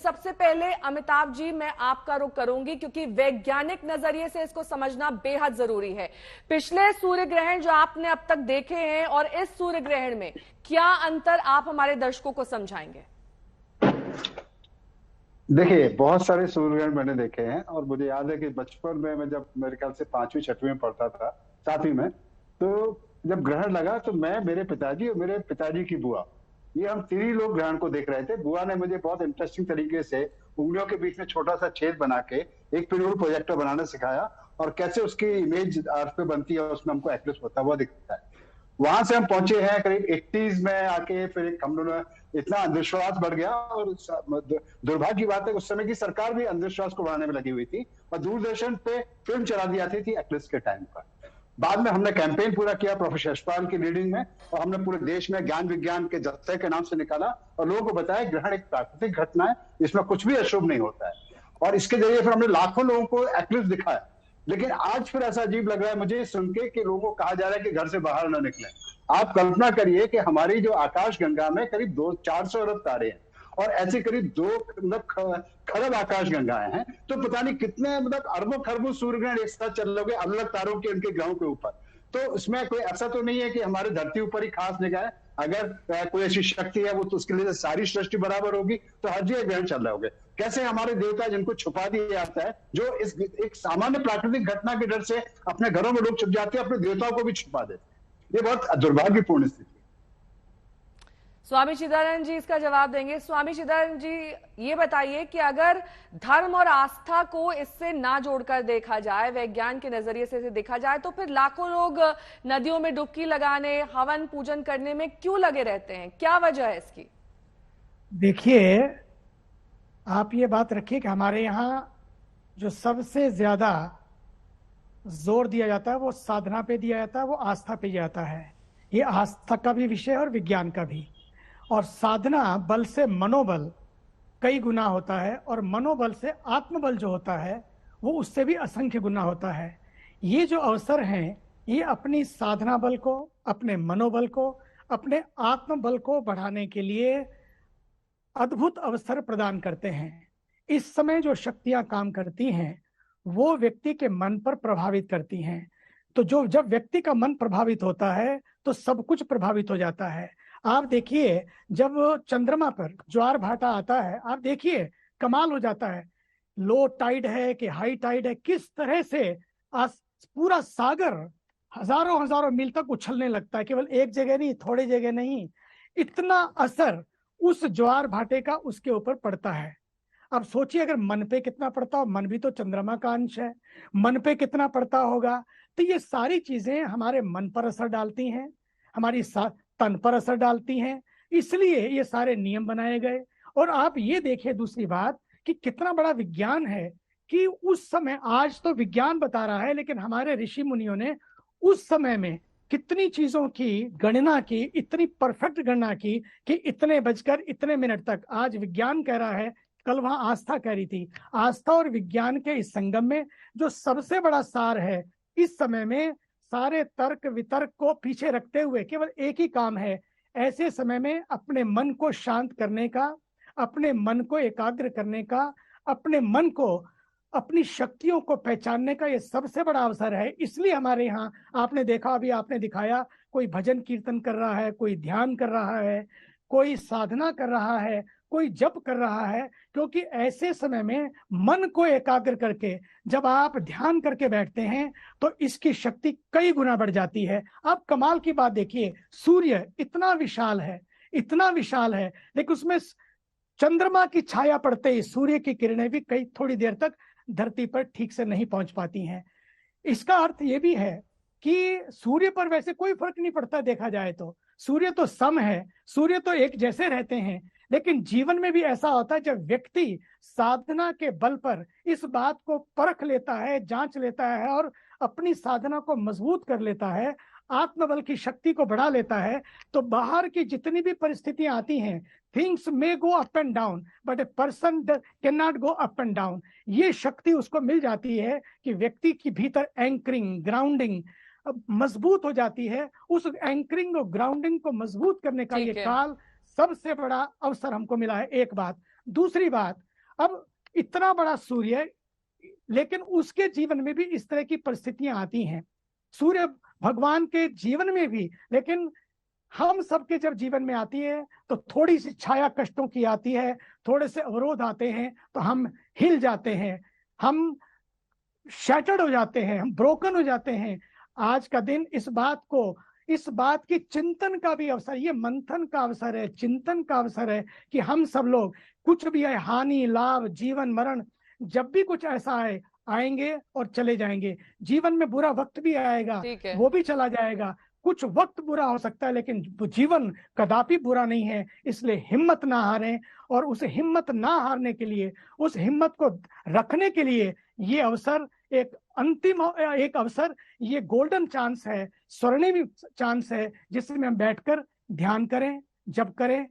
सबसे पहले अमिताभ जी मैं आपका रुख करूंगी, क्योंकि वैज्ञानिक नजरिए से इसको समझना बेहद जरूरी है। पिछले सूर्य ग्रहण जो आपने अब तक देखे हैं और इस सूर्य ग्रहण में क्या अंतर आप हमारे दर्शकों को समझाएंगे? देखिए, बहुत सारे सूर्य ग्रहण मैंने देखे हैं और मुझे याद है कि बचपन में मैं जब मेरे ख्याल से पांचवी छठवीं में पढ़ता था, सातवीं में, तो जब ग्रहण लगा तो मैं, मेरे पिताजी और मेरे पिताजी की बुआ, ये हम तीन ही लोग ग्रहण को देख रहे थे। बुआ ने मुझे बहुत इंटरेस्टिंग तरीके से उंगलियों के बीच में छोटा सा छेद बना के एक पिनोल प्रोजेक्टर बनाना सिखाया और कैसे उसकी इमेज अर्थ पे बनती है, उसमें हमको एक्लिप्स होता हुआ दिखता है। वहां से हम पहुंचे हैं करीब 80s में आके, फिर एक हम लोगों ने इतना अंधविश्वास बढ़ गया और दुर्भाग्य की बात है उस समय की सरकार भी अंधविश्वास को बढ़ाने में लगी हुई थी और दूरदर्शन पे फिल्म चला दी जाती थी एक्लिप्स के टाइम पर। बाद में हमने कैंपेन पूरा किया प्रोफेसर यशपाल की लीडिंग में और हमने पूरे देश में ज्ञान विज्ञान के जत्थे के नाम से निकाला और लोगों को बताया ग्रहण एक प्राकृतिक घटना है, इसमें कुछ भी अशुभ नहीं होता है। और इसके जरिए फिर हमने लाखों लोगों को एक्लिप्स दिखाया। लेकिन आज फिर ऐसा अजीब लग रहा है मुझे सुन के कि लोगों को कहा जा रहा है कि घर से बाहर न निकले। आप कल्पना करिए कि हमारी जो आकाश गंगा में करीब 400 अरब तारे हैं और ऐसे करीब 2 खरब आकाश गंगाएं हैं, तो पता नहीं कितने अरबों खरबों सूर्य ग्रहण एक साथ चल रहे अलग अलग तारों के उनके ग्रहों के ऊपर। तो इसमें कोई ऐसा तो नहीं है कि हमारे धरती ऊपर ही खास निगाह है। अगर कोई ऐसी शक्ति है वो तो उसके लिए सारी सृष्टि बराबर होगी, तो हर जगह ग्रहण चल रहे होंगे। कैसे हमारे देवता जिनको छुपा दिया जाता है, जो इस एक सामान्य प्राकृतिक घटना के डर से अपने घरों में लोग छुप जाते हैं, अपने देवताओं को भी छुपा देते हैं। ये बहुत दुर्भाग्यपूर्ण स्थिति। स्वामी चिदानंद जी इसका जवाब देंगे। स्वामी चिदानंद जी, ये बताइए कि अगर धर्म और आस्था को इससे ना जोड़कर देखा जाए, वैज्ञान के नजरिए से इसे देखा जाए, तो फिर लाखों लोग नदियों में डुबकी लगाने, हवन पूजन करने में क्यों लगे रहते हैं? क्या वजह है इसकी? देखिए, आप ये बात रखिए कि हमारे यहाँ जो सबसे ज्यादा जोर दिया जाता है वो साधना पे दिया जाता है, वो आस्था पे जाता है। ये आस्था का भी विषय है और विज्ञान का भी। और साधना बल से मनोबल कई गुना होता है और मनोबल से आत्मबल जो होता है वो उससे भी असंख्य गुना होता है। ये जो अवसर हैं ये अपनी साधना बल को, अपने मनोबल को, अपने आत्मबल को बढ़ाने के लिए अद्भुत अवसर प्रदान करते हैं। इस समय जो शक्तियां काम करती हैं वो व्यक्ति के मन पर प्रभावित करती हैं। तो जब व्यक्ति का मन प्रभावित होता है तो सब कुछ प्रभावित हो जाता है। आप देखिए, जब चंद्रमा पर ज्वार भाटा आता है, आप देखिए कमाल हो जाता है। लो टाइड है कि हाई टाइड है, किस तरह से पूरा सागर हजारों हजारों मील तक उछलने लगता है। केवल एक जगह नहीं, थोड़ी जगह नहीं, इतना असर उस ज्वार भाटे का उसके ऊपर पड़ता है। अब सोचिए अगर मन पे कितना पड़ता हो, मन भी तो चंद्रमा का अंश है, मन पे कितना पड़ता होगा। तो ये सारी चीजें हमारे मन पर असर डालती हैं, हमारी तन पर असर डालती हैं, इसलिए ये सारे नियम बनाए गए। और आप ये देखिए दूसरी बात कि कितना बड़ा विज्ञान है कि उस समय, आज तो विज्ञान बता रहा है लेकिन हमारे ऋषि मुनियों ने उस समय में कितनी चीजों की गणना की, इतनी परफेक्ट गणना की कि इतने बजकर इतने मिनट तक। आज विज्ञान कह रहा है, कल वहां आस्था कह रही थी। आस्था और विज्ञान के इस संगम में जो सबसे बड़ा सार है इस समय में, सारे तर्क वितर्क को पीछे रखते हुए केवल एक ही काम है, ऐसे समय में अपने मन को शांत करने का, अपने मन को एकाग्र करने का, अपने मन को, अपनी शक्तियों को पहचानने का ये सबसे बड़ा अवसर है। इसलिए हमारे यहाँ आपने देखा, अभी आपने दिखाया, कोई भजन कीर्तन कर रहा है, कोई ध्यान कर रहा है, कोई साधना कर रहा है, कोई जप कर रहा है, क्योंकि ऐसे समय में मन को एकाग्र करके जब आप ध्यान करके बैठते हैं तो इसकी शक्ति कई गुना बढ़ जाती है। आप कमाल की बात देखिए, सूर्य इतना विशाल है, इतना विशाल है, लेकिन उसमें चंद्रमा की छाया पड़ते ही सूर्य की किरणें भी कई थोड़ी देर तक धरती पर ठीक से नहीं पहुंच पाती हैं। इसका अर्थ यह भी है कि सूर्य पर वैसे कोई फर्क नहीं पड़ता, देखा जाए तो सूर्य तो सम है, सूर्य तो एक जैसे रहते हैं। लेकिन जीवन में भी ऐसा होता है जब व्यक्ति साधना के बल पर इस बात को परख लेता है, जांच लेता है और अपनी साधना को मजबूत कर लेता है, आत्मबल की शक्ति को बढ़ा लेता है, तो बाहर की जितनी भी परिस्थितियां आती हैं, things may go up and down but a person can not go up and down. ये शक्ति उसको मिल जाती है कि व्यक्ति की भीतर एंकरिंग, ग्राउंडिंग मजबूत हो जाती है। उस एंकरिंग और ग्राउंडिंग को मजबूत करने का ये काल सबसे बड़ा अवसर हमको मिला है। एक बात। दूसरी बात, अब इतना बड़ा सूर्य, लेकिन उसके जीवन में भी इस तरह की परिस्थितियां आती हैं, सूर्य भगवान के जीवन में भी। लेकिन हम सबके जब जीवन में आती है तो थोड़ी सी छाया कष्टों की आती है, थोड़े से अवरोध आते हैं तो हम हिल जाते हैं, हम शैटर्ड हो जाते हैं, हम ब्रोकन हो जाते हैं। आज का दिन इस बात की चिंतन का भी अवसर, ये मंथन का अवसर है, चिंतन का अवसर है कि हम सब लोग कुछ भी है, हानि लाभ जीवन मरण, जब भी कुछ ऐसा है, आएंगे और चले जाएंगे। जीवन में बुरा वक्त भी आएगा, ठीक है। वो भी चला जाएगा। कुछ वक्त बुरा हो सकता है लेकिन जीवन कदापि बुरा नहीं है। इसलिए हिम्मत ना हारें, और उस हिम्मत ना हारने के लिए, उस हिम्मत को रखने के लिए ये अवसर एक अंतिम एक अवसर, ये गोल्डन चांस है, स्वर्णिम चांस है, जिसमें हम बैठकर ध्यान करें, जप करें,